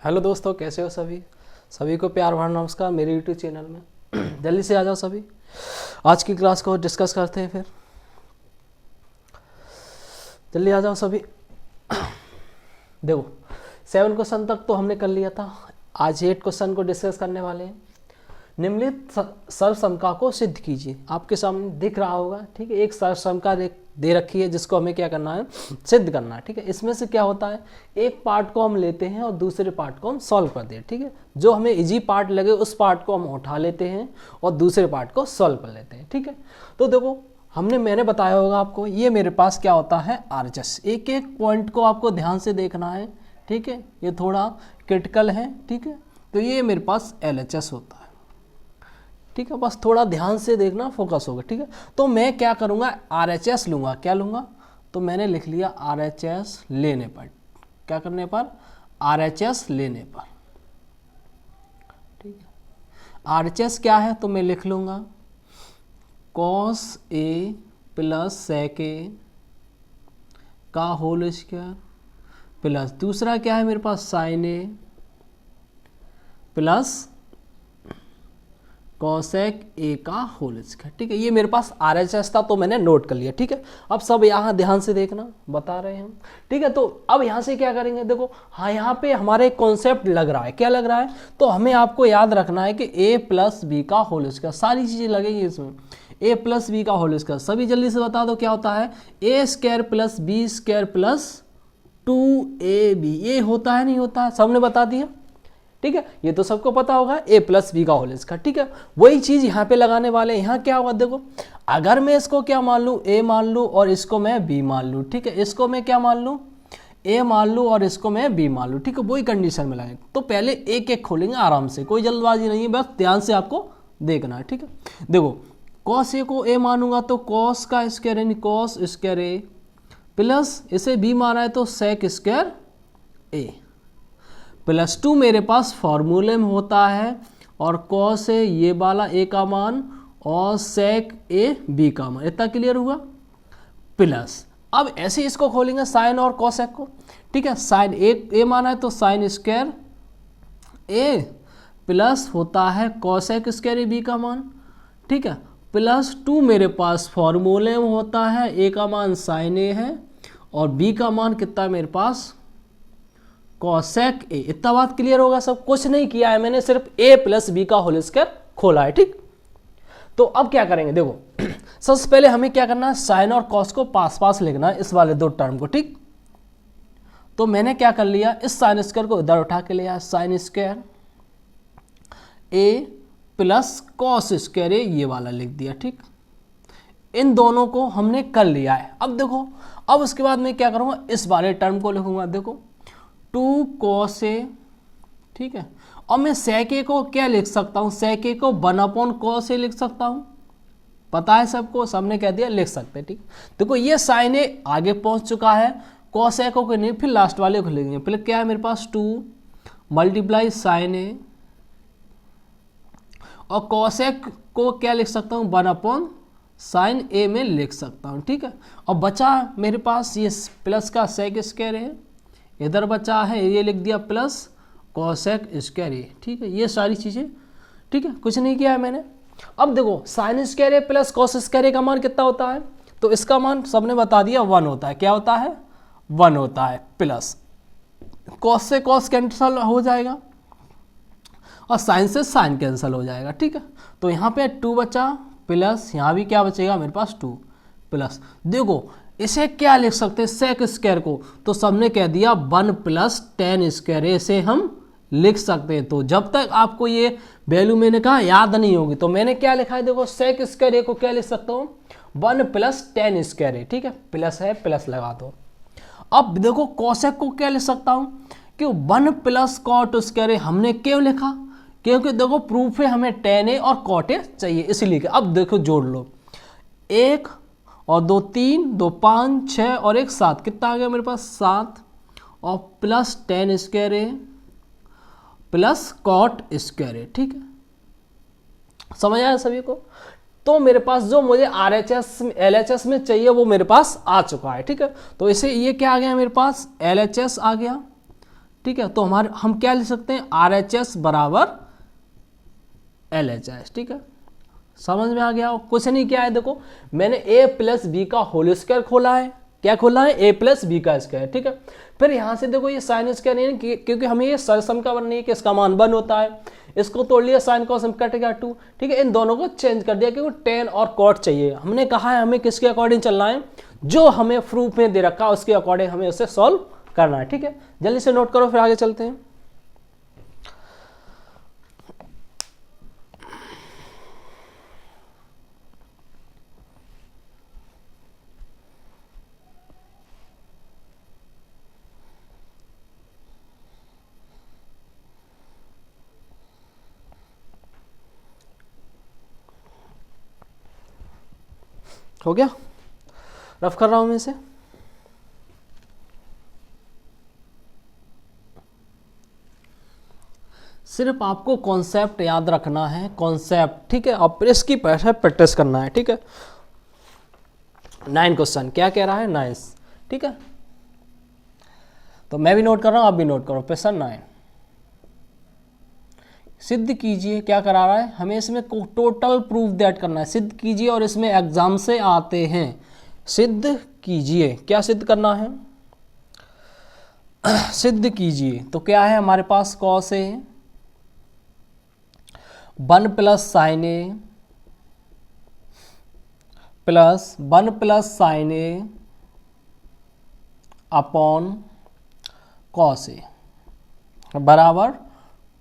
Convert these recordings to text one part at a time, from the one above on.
Hello दोस्तों, कैसे हो सभी। सभी को प्यार भरा नमस्कार मेरे यूट्यूब चैनल में। जल्दी से आ जाओ सभी, आज की क्लास को डिस्कस करते हैं। फिर जल्दी आ जाओ सभी। देखो 7 क्वेश्चन तक तो हमने कर लिया था, आज 8 क्वेश्चन को डिस्कस करने वाले हैं। निम्नलिखित सर्वसमता को सिद्ध कीजिए। आपके सामने दिख रहा होगा, ठीक है। एक सर्वसमता दे रखी है जिसको हमें क्या करना है, सिद्ध करना है, ठीक है। इसमें से क्या होता है, एक पार्ट को हम लेते हैं और दूसरे पार्ट को हम सॉल्व कर दें, ठीक है। जो हमें इजी पार्ट लगे उस पार्ट को हम उठा लेते हैं और दूसरे पार्ट को सॉल्व कर लेते हैं, ठीक है। तो देखो मैंने बताया होगा आपको, ये मेरे पास क्या होता है, आरएचएस। एक एक पॉइंट को आपको ध्यान से देखना है, ठीक है। ये थोड़ा क्रिटिकल है, ठीक है। तो ये मेरे पास एलएचएस होता है, ठीक है। बस थोड़ा ध्यान से देखना, फोकस होगा, ठीक है। तो मैं क्या करूँगा, आरएचएस लूँगा। क्या लूँगा, तो मैंने लिख लिया आरएचएस लेने पर, क्या करने पर, आरएचएस लेने पर, ठीक है। आरएचएस क्या है, तो मैं लिख लूँगा कॉस ए प्लस सेक ए का होल स्क्वायर प्लस दूसरा क्या है मेरे पास, sine A plus cosec A का होल स्क्वायर, ठीक है। ये मेरे पास आरएचएस था तो मैंने नोट कर लिया, ठीक है। अब सब यहाँ ध्यान से देखना, बता रहे हैं हम, ठीक है। तो अब यहाँ से क्या करेंगे, देखो हाँ यहाँ पे हमारे एक कॉन्सेप्ट लग रहा है। क्या लग रहा है, तो हमें आपको याद रखना है कि ए प्लस बी का होल स्क्वायर, सारी चीज़ें लगेंगी इसमें। ए प्लस बी का होल स्क्वायर, सभी जल्दी से बता दो क्या होता है, A square plus B square plus 2ab। ये होता है नहीं होता है, सबने बता दिया, ठीक है। ये तो सबको पता होगा, ए प्लस बी का होल स्क्वायर, ठीक है। वही चीज यहाँ पे लगाने वाले हैं। यहाँ क्या होगा, देखो अगर मैं इसको क्या मान लूँ, ए मान लूँ और इसको मैं बी मान लूँ, ठीक है। इसको मैं क्या मान लूँ, ए मान लूँ और इसको मैं बी मान लूँ, ठीक है। वही कंडीशन में लगाएंगे। तो पहले एक एक खोलेंगे आराम से, कोई जल्दबाजी नहीं है, बस ध्यान से आपको देखना है, ठीक है। देखो कॉस ए को ए मानूंगा तो कॉस का स्क्वायर यानी कॉस स्क्वायर ए प्लस इसे बी माना है तो सेक स्क्वायर ए प्लस 2 मेरे पास फॉर्मूले में होता है, और कॉस ए ये वाला ए का मान और सेक ए बी का मान, इतना क्लियर हुआ। प्लस अब ऐसे इसको खोलेंगे साइन और कॉसेक को, ठीक है। साइन ए माना है तो साइन स्क्वायर ए प्लस होता है कॉसेक स्क्वायर ए बी का मान, ठीक है। प्लस 2 मेरे पास फॉर्मूले में होता है, ए का मान साइन ए है और बी का मान कितना है मेरे पास, कॉसेक ए। इतना बात क्लियर होगा, सब कुछ नहीं किया है मैंने, सिर्फ ए प्लस बी का होल स्क्वायर खोला है, ठीक। तो अब क्या करेंगे, देखो सबसे पहले हमें क्या करना है, साइन और कॉस को पास पास लिखना है, इस वाले दो टर्म को, ठीक। तो मैंने क्या कर लिया, इस साइन स्क्वायर को इधर उठा के लिया, साइन स्क्वायर ए प्लस कॉस स्क्वायर ए ये वाला लिख दिया, ठीक। इन दोनों को हमने कर लिया है। अब देखो, अब उसके बाद मैं क्या करूँगा, इस वाले टर्म को लिखूंगा, देखो 2 कॉस ए, ठीक है। और मैं सेक ए को क्या लिख सकता हूँ, सेक ए को 1 कॉस ए लिख सकता हूँ, पता है सबको, सबने कह दिया लिख सकते, ठीक। देखो ये साइन ए आगे पहुँच चुका है, कॉस ए को नहीं, फिर लास्ट वाले को लिखेंगे। पहले क्या है मेरे पास 2 मल्टीप्लाई साइन ए और कॉसेक को क्या लिख सकता हूँ, 1 साइन ए में लिख सकता हूँ, ठीक है। और बचा मेरे पास ये प्लस का सेक स्क्वायर है, इधर बचा है ये लिख दिया प्लस कॉसेक स्क्वायर ए, ठीक है। ये सारी चीज़ें, ठीक है, कुछ नहीं किया है मैंने। अब देखो साइन स्क्वायर ए प्लस कॉस स्क्वायर ए का मान कितना होता है, तो इसका मान सबने बता दिया 1 होता है। क्या होता है, 1 होता है। प्लस कॉस से कॉस कैंसिल हो जाएगा और साइन से साइन कैंसिल हो जाएगा, ठीक है। तो यहाँ पे 2 बचा प्लस यहाँ भी क्या बचेगा मेरे पास 2 प्लस, देखो इसे क्या लिख सकते हैं, सेक स्क्वायर को तो सबने कह दिया 1 प्लस tan स्क्वायर, इसे हम लिख सकते हैं। तो जब तक आपको ये वैल्यू मैंने कहा याद नहीं होगी, तो मैंने क्या लिखा है, देखो सेक स्क्वायर ए को क्या लिख सकता हूँ, 1 प्लस tan स्क्वायर ए, ठीक है। प्लस है, प्लस लगा दो। अब देखो कॉसेक को क्या लिख सकता हूँ, कि 1 प्लस कॉट स्क्वायर ए हमने क्यों लिखा, क्योंकि देखो प्रूफ है हमें tan ए और कॉट ए चाहिए, इसलिए। अब देखो जोड़ लो, 1 और 2 3, 2 5 6 और 1 7, कितना आ गया मेरे पास 7, और प्लस tan स्क्वायर ए प्लस कॉट स्क्वायर ए, ठीक है। समझ आया सभी को। तो मेरे पास जो मुझे आरएचएस एलएचएस में चाहिए वो मेरे पास आ चुका है, ठीक है। तो इसे ये क्या आ गया मेरे पास, एलएचएस आ गया, ठीक है। तो हम क्या लिख सकते हैं, RHS बराबर LHS, ठीक है। समझ में आ गया? कुछ नहीं, क्या है देखो, मैंने a प्लस बी का होल स्क्वायर खोला है। क्या खोला है? a प्लस बी का स्क्वायर, ठीक है। फिर यहाँ से देखो ये साइन स्क्वायर नहीं है क्योंकि हमें ये सरसम का बननी है कि इसका मान 1 होता है। इसको तोड़ लिया, साइन कॉस कट गया 2, ठीक है। इन दोनों को चेंज कर दिया क्योंकि टेन और कॉट चाहिए। हमने कहा है हमें किसके अकॉर्डिंग चलना है, जो हमें प्रूफ में दे रखा है उसके अकॉर्डिंग हमें उसे सॉल्व करना है, ठीक है। जल्दी से नोट करो, फिर आगे चलते हैं। हो गया? रफ कर रहा हूं मैं इसे। सिर्फ आपको कॉन्सेप्ट याद रखना है, कॉन्सेप्ट, ठीक है। और इसकी प्रैक्टिस करना है, ठीक है। 9 क्वेश्चन क्या कह रहा है, 9, ठीक है। तो मैं भी नोट कर रहा हूं, आप भी नोट करो। क्वेश्चन 9, सिद्ध कीजिए। क्या करा रहा है हमें, इसमें टोटल प्रूफ दैट करना है। सिद्ध कीजिए, और इसमें एग्जाम से आते हैं। सिद्ध कीजिए, क्या सिद्ध करना है, सिद्ध कीजिए। तो क्या है हमारे पास, cos A 1 plus sine A plus 1 plus sine A upon cos A बराबर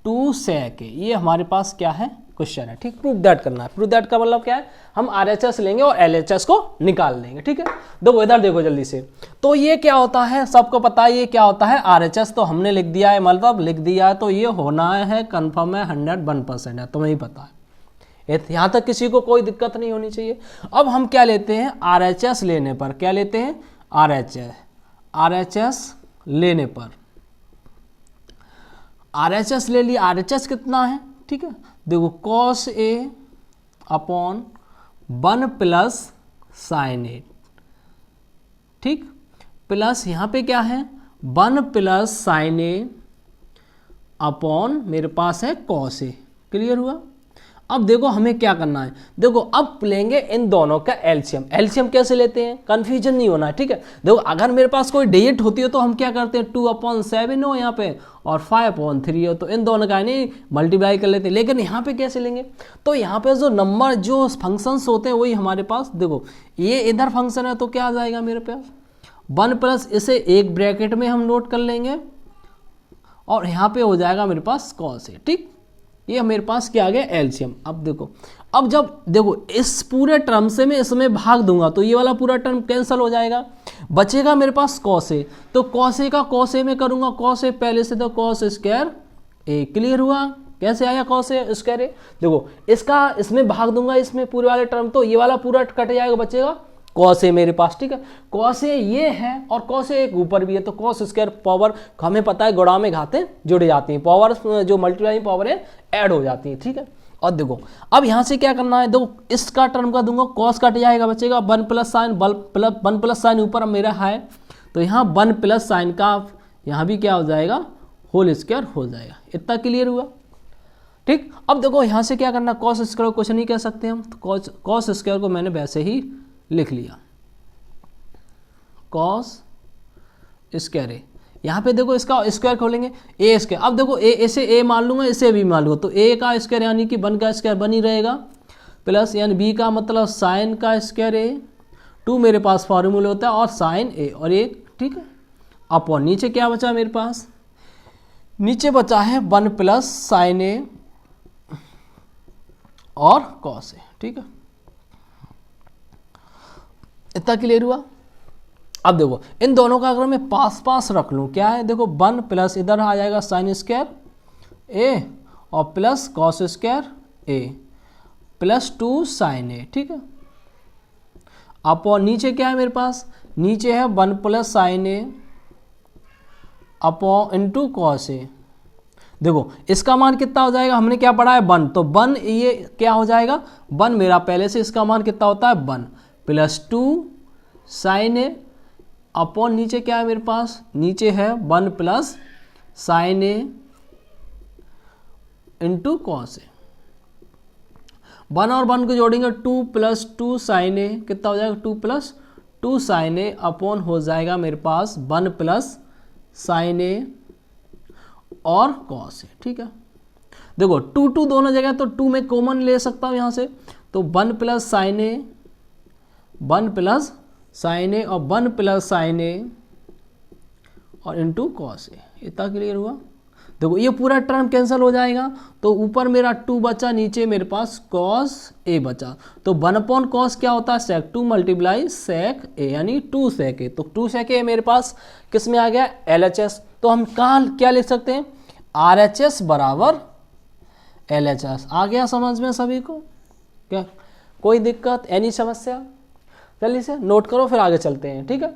2 सेक ए। ये हमारे पास क्या है, क्वेश्चन है, ठीक। प्रूफ दैट करना है। प्रूफ दैट का मतलब क्या है, हम RHS लेंगे और LHS को निकाल देंगे, ठीक है। देखो इधर देखो जल्दी से। तो ये क्या होता है, सबको पता है ये क्या होता है, RHS तो हमने लिख दिया है, मतलब लिख दिया है, तो ये होना है, कंफर्म है, 101% है, तुम्हें ही पता है। यहाँ तक किसी को कोई दिक्कत नहीं होनी चाहिए। अब हम क्या लेते हैं, RHS लेने पर, क्या लेते हैं, RHS लेने पर, RHS ले लिया। RHS कितना है, ठीक है। देखो cos A upon 1 plus sine A, ठीक, प्लस यहाँ पे क्या है 1 प्लस साइन ए अपॉन मेरे पास है cos A। क्लियर हुआ? अब देखो हमें क्या करना है, देखो अब लेंगे इन दोनों का एलसीएम। एलसीएम कैसे लेते हैं, कंफ्यूजन नहीं होना है, ठीक है। देखो अगर मेरे पास कोई डिजिट होती है तो हम क्या करते हैं, 2/7 हो यहाँ पे और 5/3 हो, तो इन दोनों का नहीं मल्टीप्लाई कर लेते हैं। लेकिन यहाँ पे कैसे लेंगे, तो यहाँ पे जो नंबर जो फंक्शंस होते हैं वही हमारे पास, देखो ये इधर फंक्शन है तो क्या आ जाएगा मेरे पास 1 प्लस, इसे एक ब्रैकेट में हम नोट कर लेंगे और यहाँ पे हो जाएगा मेरे पास cos A, ठीक। ये मेरे पास क्या आ गया, एलसीएम। अब देखो, अब जब देखो इस पूरे टर्म से मैं इसमें भाग दूंगा तो ये वाला पूरा टर्म कैंसिल हो जाएगा, बचेगा मेरे पास cos A। तो cos A का cos A में करूंगा, cos A पहले से तो cos स्क्वायर A। क्लियर हुआ? कैसे आया cos A स्क्वायर A, देखो इसका इसमें भाग दूंगा, इसमें पूरे वाले टर्म, तो ये वाला पूरा कट जाएगा, बचेगा cos A मेरे पास, ठीक है। cos A ये है और cos A एक ऊपर भी है, तो cos स्क्वायर पावर हमें पता है गुणा में घातें जुड़ जाती हैं, पावर जो मल्टीप्लाई पावर है ऐड हो जाती है, ठीक है। और देखो अब यहाँ से क्या करना है, देखो इसका टर्म का दूंगा, cos कट जाएगा, बचेगा 1 प्लस साइन, 1 प्लस साइन ऊपर मेरा है, तो यहाँ 1 प्लस साइन का यहाँ भी क्या हो जाएगा, होल स्क्वायर हो जाएगा। इतना क्लियर हुआ, ठीक। अब देखो यहाँ से क्या करना, cos स्क्वायर को कुछ नहीं कह सकते हम, तो cos स्क्वायर को मैंने वैसे ही लिख लिया, cos स्क्वायर ए। यहाँ पे देखो इसका स्क्वायर खोलेंगे, ए स्क्वायर। अब देखो ए, इसे ए मान लूंगा, इसे भी मान लूंगा, तो ए का स्क्वायर यानी कि 1 का स्क्वायर बन ही रहेगा, प्लस यानी बी का मतलब साइन का स्क्वायर ए, 2 मेरे पास फॉर्मूला होता है और साइन ए और एक, ठीक है। अपॉन नीचे क्या बचा मेरे पास, नीचे बचा है 1 प्लस साइन ए और कॉस ए, ठीक है। इतना क्लियर हुआ? अब देखो इन दोनों का अगर मैं पास पास रख लूं, क्या है देखो 1 प्लस इधर आ जाएगा साइन स्क्वायर ए और plus cos square A plus 2 sign A, ठीक है। अपॉन नीचे क्या है मेरे पास, नीचे है 1 plus sine A upon into cos A. देखो इसका मान कितना हो जाएगा, हमने क्या पढ़ा है 1, तो 1 ये क्या हो जाएगा 1 मेरा पहले से, इसका मान कितना होता है 1 प्लस 2 साइन ए अपॉन नीचे क्या है मेरे पास, नीचे है 1 plus sine A into cos A. 1 और 1 को जोड़ेंगे 2 + 2 साइन ए, कितना हो जाएगा 2 + 2 साइन ए अपॉन हो जाएगा मेरे पास 1 + साइन ए और कॉस ए। ठीक है, देखो 2 2 दोनों जगह, तो 2 में कॉमन ले सकता हूँ यहाँ से, तो 1 + साइन ए, 1 + साइन ए और 1 + साइन ए और इंटू कॉस ए। इतना क्लियर हुआ। देखो ये पूरा टर्म कैंसिल हो जाएगा, तो ऊपर मेरा 2 बचा, नीचे मेरे पास कॉस ए बचा, तो 1/cos क्या होता है sec 2 × sec a, यानी 2 sec a। तो 2 sec a मेरे पास किस में आ गया LHS। तो हम कहाँ क्या लिख सकते हैं RHS बराबर LHS। आ गया समझ में सभी को? क्या कोई दिक्कत, एनी समस्या? जल्दी से नोट करो फिर आगे चलते हैं। ठीक है,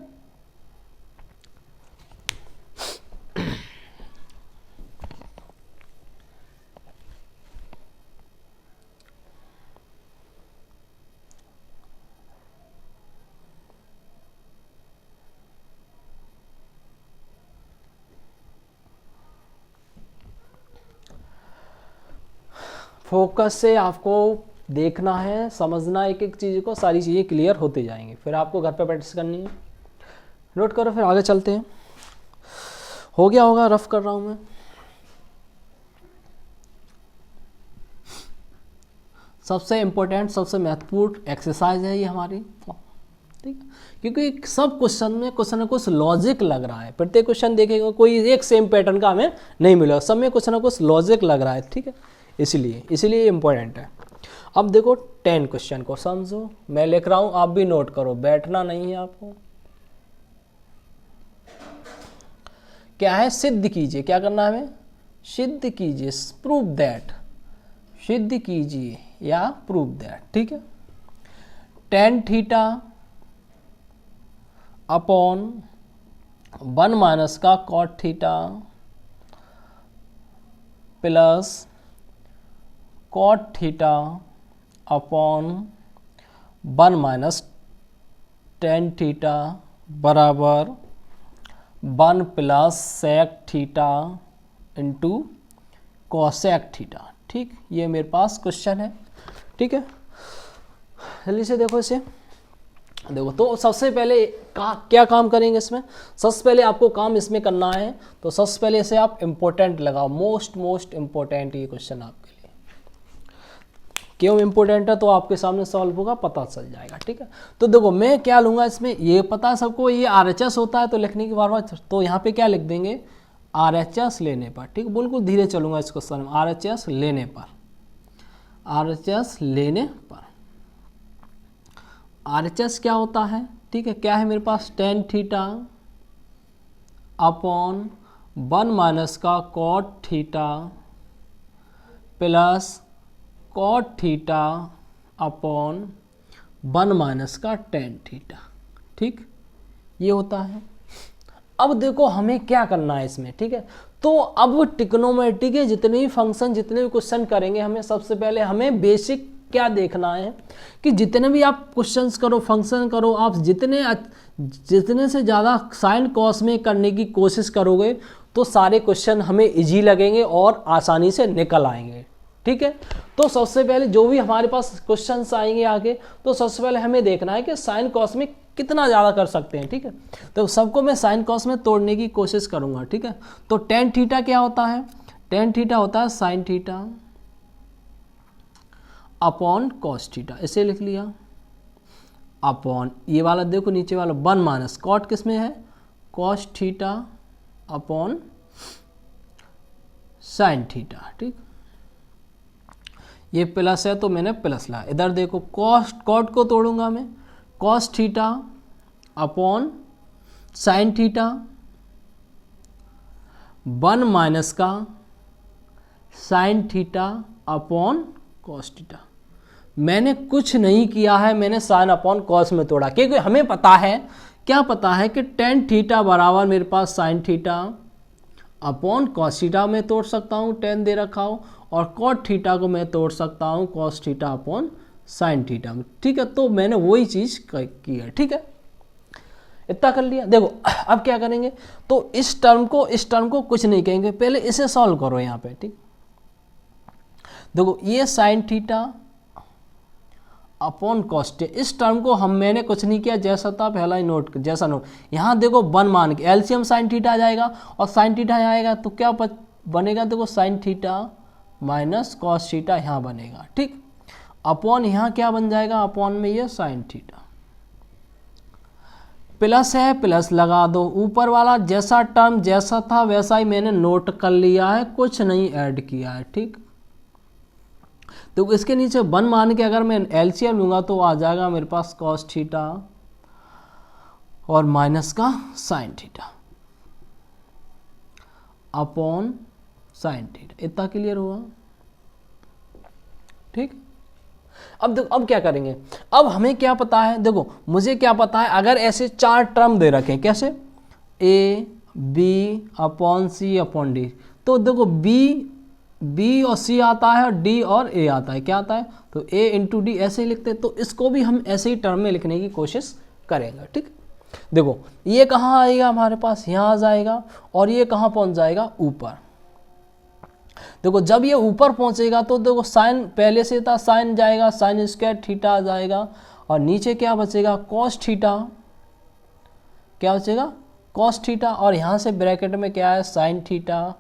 फोकस से आपको देखना है, समझना एक एक चीज़ को, सारी चीज़ें क्लियर होते जाएंगी, फिर आपको घर पे प्रैक्टिस करनी है। नोट करो फिर आगे चलते हैं। हो गया होगा, रफ कर रहा हूँ मैं। सबसे इम्पोर्टेंट, सबसे महत्वपूर्ण एक्सरसाइज है ये हमारी। ठीक है, क्योंकि सब क्वेश्चन में कुछ ना कुछ लॉजिक लग रहा है। प्रत्येक क्वेश्चन देखेगा कोई एक सेम पैटर्न का हमें नहीं मिलेगा, सब में कुछ ना कुछ लॉजिक लग रहा है। ठीक है, इसलिए इम्पोर्टेंट है। अब देखो 10 क्वेश्चन को समझो, मैं लिख रहा हूं, आप भी नोट करो, बैठना नहीं है आपको। क्या है, सिद्ध कीजिए। क्या करना है हमें, सिद्ध कीजिए, प्रूव दैट, सिद्ध कीजिए या प्रूव दैट। ठीक है, tan थीटा अपॉन 1 - का cot theta plus cot theta upon 1 - tan theta बराबर 1 + sec theta into cosec theta. ठीक, ये मेरे पास क्वेश्चन है। ठीक है, जल्दी से देखो इसे। देखो तो सबसे पहले क्या काम करेंगे इसमें, सबसे पहले आपको काम इसमें करना है, तो सबसे पहले इसे आप इम्पोर्टेंट लगाओ, मोस्ट इम्पोर्टेंट ये क्वेश्चन आपके लिए। क्यों इम्पोर्टेंट है, तो आपके सामने सॉल्व होगा, पता चल जाएगा। ठीक है, तो देखो मैं क्या लूँगा इसमें, ये पता सबको ये RHS होता है, तो लिखने की बार तो यहाँ पे क्या लिख देंगे RHS लेने पर। ठीक, बिल्कुल धीरे चलूँगा इस क्वेश्चन में, RHS लेने पर, RHS लेने पर। RHS क्या होता है, ठीक है, क्या है मेरे पास tan थीटा अपॉन 1 - का cot theta plus cot theta upon 1 - का tan थीटा। ठीक, ये होता है। अब देखो हमें क्या करना है इसमें। ठीक है, तो अब ट्रिग्नोमेट्री के जितने भी फंक्शन, जितने भी क्वेश्चन करेंगे, हमें सबसे पहले हमें बेसिक क्या देखना है कि जितने भी आप क्वेश्चंस करो, फंक्शन करो, आप जितने से ज़्यादा साइन कॉस में करने की कोशिश करोगे तो सारे क्वेश्चन हमें इजी लगेंगे और आसानी से निकल आएंगे। ठीक है, तो सबसे पहले जो भी हमारे पास क्वेश्चंस आएंगे आगे, तो सबसे पहले हमें देखना है कि साइन कॉस में कितना ज़्यादा कर सकते हैं। ठीक है, तो सबको मैं साइन कॉस में तोड़ने की कोशिश करूँगा। ठीक है, तो tan थीटा क्या होता है, tan थीटा होता है sign theta upon cos theta, इसे लिख लिया, अपॉन ये वाला देखो नीचे वाला 1 - कॉट किस में है cos theta upon sine theta. ठीक, ये प्लस है तो मैंने प्लस लाया, इधर देखो कॉट को तोड़ूंगा मैं, cos theta upon sine theta 1 - का sign theta upon cos theta. मैंने कुछ नहीं किया है, मैंने साइन अपॉन कॉस में तोड़ा, क्योंकि हमें पता है, क्या पता है कि tan थीटा बराबर मेरे पास sine theta upon cos theta में तोड़ सकता हूँ, tan दे रखा हो, और कॉट थीटा को मैं तोड़ सकता हूँ cos theta upon sine theta में। ठीक है, तो मैंने वही चीज़ की है। ठीक है, इतना कर लिया। देखो अब क्या करेंगे, तो इस टर्म को कुछ नहीं कहेंगे, पहले इसे सॉल्व करो यहाँ पे, ठीक। देखो ये साइन थीटा अपॉन कॉस्ट, इस टर्म को मैंने कुछ नहीं किया, जैसा था पहला ही नोट, जैसा नोट। यहाँ देखो 1 मान के एलसीएम साइन थीटा आ जाएगा, और साइन थीटा यहाँ आएगा तो क्या बनेगा, देखो sine theta minus cos theta यहाँ बनेगा, ठीक। अपॉन यहाँ क्या बन जाएगा, अपॉन में ये साइन थीटा, प्लस है प्लस लगा दो, ऊपर वाला जैसा टर्म जैसा था वैसा ही मैंने नोट कर लिया है, कुछ नहीं ऐड किया है, ठीक। तो इसके नीचे 1 मान के अगर मैं एलसीएम लूंगा तो आ जाएगा मेरे पास कॉस थीटा और माइनस का sign theta upon sine theta, इतना क्लियर हुआ, ठीक। अब देखो अब क्या करेंगे, अब हमें क्या पता है, देखो मुझे क्या पता है, अगर ऐसे 4 टर्म दे रखे हैं, कैसे A B upon C upon D, तो देखो बी और सी आता है और डी और ए आता है, क्या आता है, तो ए इंटू डी ऐसे ही लिखते हैं, तो इसको भी हम ऐसे ही टर्म में लिखने की कोशिश करेंगे, ठीक। देखो ये कहाँ आएगा हमारे पास, यहाँ आ जाएगा, और ये कहाँ पहुँच जाएगा, ऊपर। देखो जब ये ऊपर पहुंचेगा तो देखो साइन पहले से था, साइन जाएगा, साइन स्क्वायर थीटा आ जाएगा, और नीचे क्या बचेगा, कॉस थीटा, क्या बचेगा, कॉस थीटा, और यहाँ से ब्रैकेट में क्या है, sign theta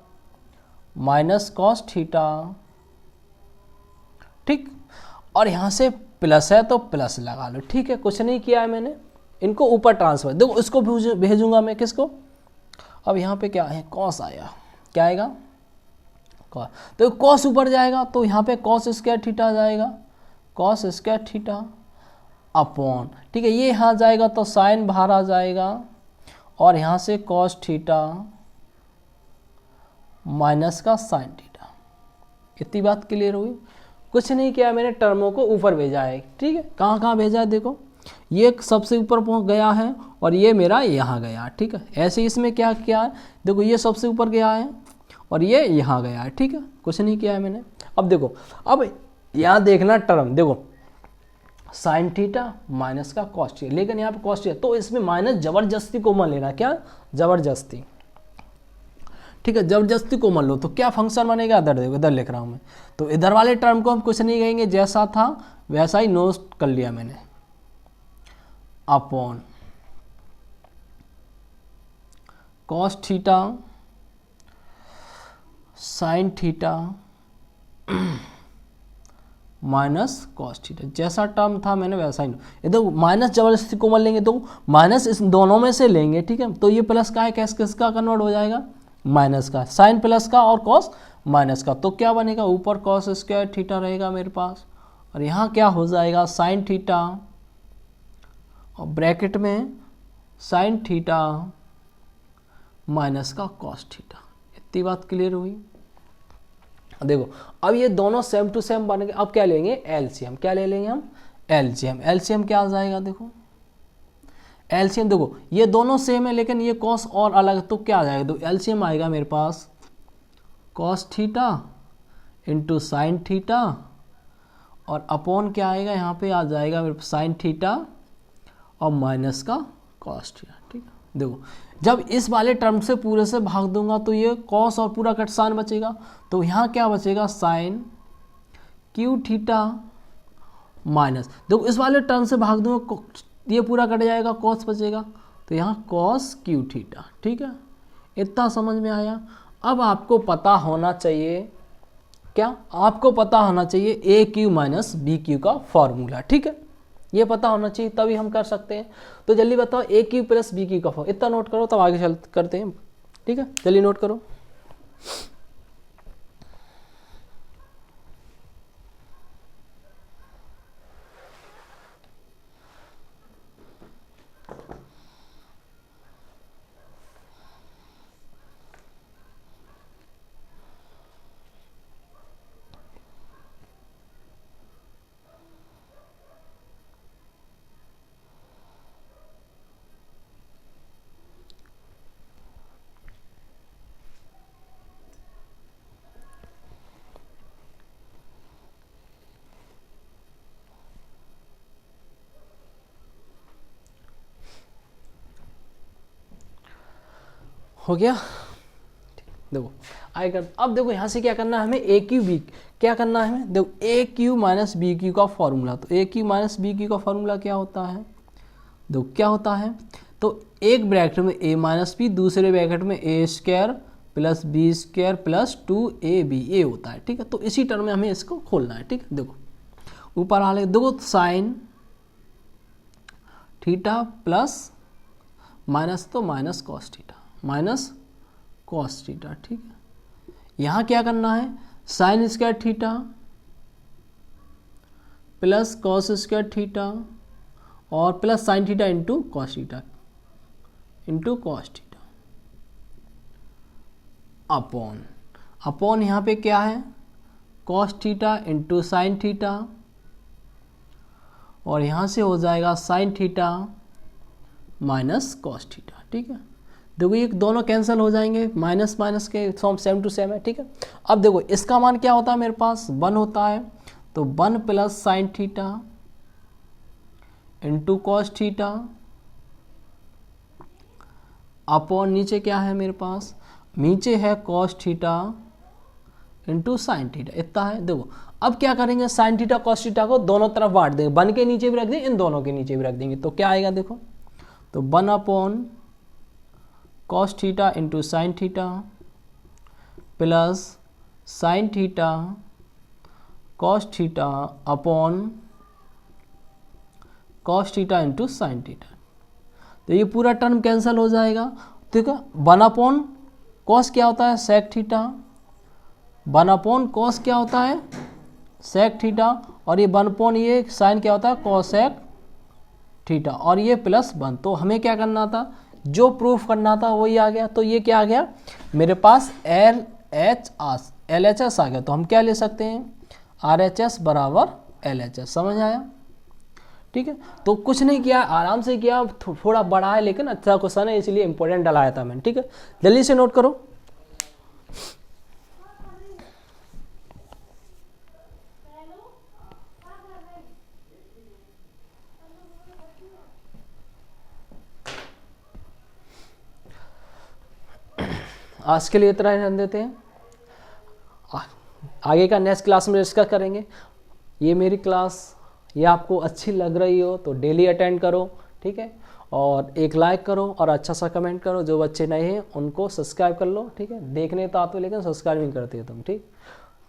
minus cos theta, ठीक। और यहाँ से प्लस है तो प्लस लगा लो, ठीक है, कुछ नहीं किया है मैंने, इनको ऊपर ट्रांसफर, देखो इसको भेजूंगा मैं किसको, अब यहाँ पे क्या है, कॉस आया, क्या आएगा, तो कॉस ऊपर जाएगा तो यहाँ पे कॉस स्क्वायर थीटा आ जाएगा, कॉस स्क्वायर थीटा अपॉन, ठीक है, ये यहाँ जाएगा तो साइन बाहर आ जाएगा, और यहाँ से कॉस थीटा माइनस का साइन थीटा। इतनी बात क्लियर हुई, कुछ नहीं किया मैंने, टर्मों को ऊपर भेजा है, ठीक है। कहाँ कहाँ भेजा है, देखो ये सबसे ऊपर पहुँच गया है और ये मेरा यहाँ गया, ठीक है। ऐसे इसमें क्या किया है, देखो ये सबसे ऊपर गया है और ये यहाँ गया है, ठीक है, कुछ नहीं किया है मैंने। अब देखो, अब यहाँ देखना टर्म, देखो साइन थीटा माइनस का कॉस थीटा, लेकिन यहाँ पे कॉस थीटा, तो इसमें माइनस जबरदस्ती कॉमन लेना, क्या जबरदस्ती, ठीक है, जबरदस्ती कॉमन लो तो क्या फंक्शन बनेगा, इधर देखो, इधर लिख रहा हूँ मैं, तो इधर वाले टर्म को हम कुछ नहीं कहेंगे, जैसा था वैसा ही नोट कर लिया मैंने, upon cos theta sine theta minus cos theta, जैसा टर्म था मैंने वैसा ही, इधर माइनस जबरदस्ती कॉमन लेंगे तो माइनस इस दोनों में से लेंगे, ठीक है, तो ये प्लस का है, किसका कन्वर्ट हो जाएगा, माइनस का, साइन प्लस का और कॉस माइनस का, तो क्या बनेगा, ऊपर कॉस स्क्वायर थीटा रहेगा मेरे पास, और यहाँ क्या हो जाएगा, साइन थीटा और ब्रैकेट में साइन थीटा माइनस का कॉस थीटा। इतनी बात क्लियर हुई। देखो अब ये दोनों सेम टू सेम बन गए, अब क्या लेंगे, एलसीएम, क्या ले लेंगे हम, एलसीएम, एलसीएम क्या आ जाएगा, देखो एलसीएम, देखो ये दोनों सेम है लेकिन ये कॉस और अलग, तो क्या आ जाएगा, तो एलसीएम आएगा मेरे पास cos theta into sine theta, और अपॉन क्या आएगा, यहाँ पे आ जाएगा मेरे पास साइन थीटा और माइनस का कॉस थीटा, ठीक है। देखो जब इस वाले टर्म से पूरे से भाग दूंगा तो ये कॉस और पूरा कट साइन बचेगा, तो यहाँ क्या बचेगा, साइन क्यू थीटा माइनस, देखो इस वाले टर्म से भाग दूंगा ये पूरा कट जाएगा, कॉस बचेगा, तो यहाँ कॉस क्यू थीटा, ठीक है। इतना समझ में आया। अब आपको पता होना चाहिए, क्या आपको पता होना चाहिए ए क्यू माइनस बी क्यू का फॉर्मूला, ठीक है, ये पता होना चाहिए तभी हम कर सकते हैं। तो जल्दी बताओ ए क्यू प्लस बी क्यू का फॉर्मूला, इतना नोट करो तब आगे चल करते हैं, ठीक है, जल्दी नोट करो। हो गया। देखो आएगा, अब देखो यहाँ से क्या करना है हमें, ए क्यू बी, क्या करना है हमें, देखो ए क्यू माइनस बी क्यू का फॉर्मूला, तो ए क्यू माइनस बी क्यू का फॉर्मूला क्या होता है, देखो क्या होता है, तो एक ब्रैकेट में ए माइनस बी, दूसरे ब्रैकेट में A square plus B square plus 2ab ये होता है, ठीक है। तो इसी टर्म में हमें इसको खोलना है, ठीक है। देखो ऊपर आ देखो साइन थीटा प्लस माइनस, तो minus cos theta, minus cos theta, ठीक है। यहाँ क्या करना है, sine square theta plus cos square theta और plus sine theta into cos theta, into cos theta upon, upon यहाँ पे क्या है, cos theta into sine theta, और यहाँ से हो जाएगा sine theta minus cos theta, ठीक है। देखो ये दोनों कैंसिल हो जाएंगे, माइनस माइनस के फॉर्म सेम टू सेम है, ठीक है। अब देखो इसका मान क्या होता है मेरे पास, 1 होता है, तो 1 plus sine theta into cos theta upon नीचे क्या है मेरे पास, नीचे है cos theta into sine theta, इतना है। देखो अब क्या करेंगे, साइन थीटा कॉस थीटा को दोनों तरफ बांट देंगे, 1 के नीचे भी रख देंगे, इन दोनों के नीचे भी रख देंगे, तो क्या आएगा देखो, तो 1 upon cos theta into sine theta plus sine theta cos theta upon cos theta into sine theta, तो ये पूरा टर्म कैंसिल हो जाएगा, ठीक है। 1 अपॉन कॉस क्या होता है, सेक थीटा, 1 अपॉन कॉस क्या होता है, सेक थीटा, और ये 1 अपॉन ये साइन क्या होता है, कॉसेक थीटा, और ये प्लस 1। तो हमें क्या करना था, जो प्रूफ करना था वही आ गया। तो ये क्या आ गया मेरे पास, LHS आ गया। तो हम क्या ले सकते हैं, RHS बराबर LHS, समझ आया, ठीक है। तो कुछ नहीं किया, आराम से किया, थोड़ा बड़ा है लेकिन अच्छा क्वेश्चन है, इसलिए इंपॉर्टेंट डलाया था मैंने, ठीक है। जल्दी से नोट करो। आज के लिए इतना ही रहने देते हैं, आगे का नेक्स्ट क्लास में डिस्कस करेंगे। ये मेरी क्लास ये आपको अच्छी लग रही हो तो डेली अटेंड करो, ठीक है। और एक लाइक करो और अच्छा सा कमेंट करो, जो बच्चे नए हैं उनको सब्सक्राइब कर लो, ठीक है। देखने तो आते हो लेकिन सब्सक्राइब नहीं करते हो तुम, ठीक।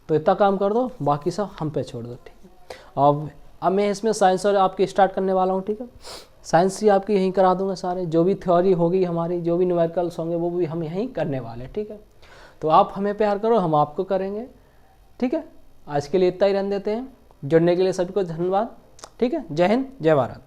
तो इतना काम कर दो, बाकी सब हम पे छोड़ दो, ठीक है। अब मैं इसमें साइंस और आपकी स्टार्ट करने वाला हूँ, ठीक है। साइंस ही आपकी यहीं करा दूंगा, सारे जो भी थ्योरी होगी हमारी, जो भी न्यूमेरिकल्स होंगे वो भी हम यहीं करने वाले, ठीक है। तो आप हमें प्यार करो, हम आपको करेंगे, ठीक है। आज के लिए इतना ही रहने देते हैं। जुड़ने के लिए सभी को धन्यवाद, ठीक है। जय हिंद, जय भारत।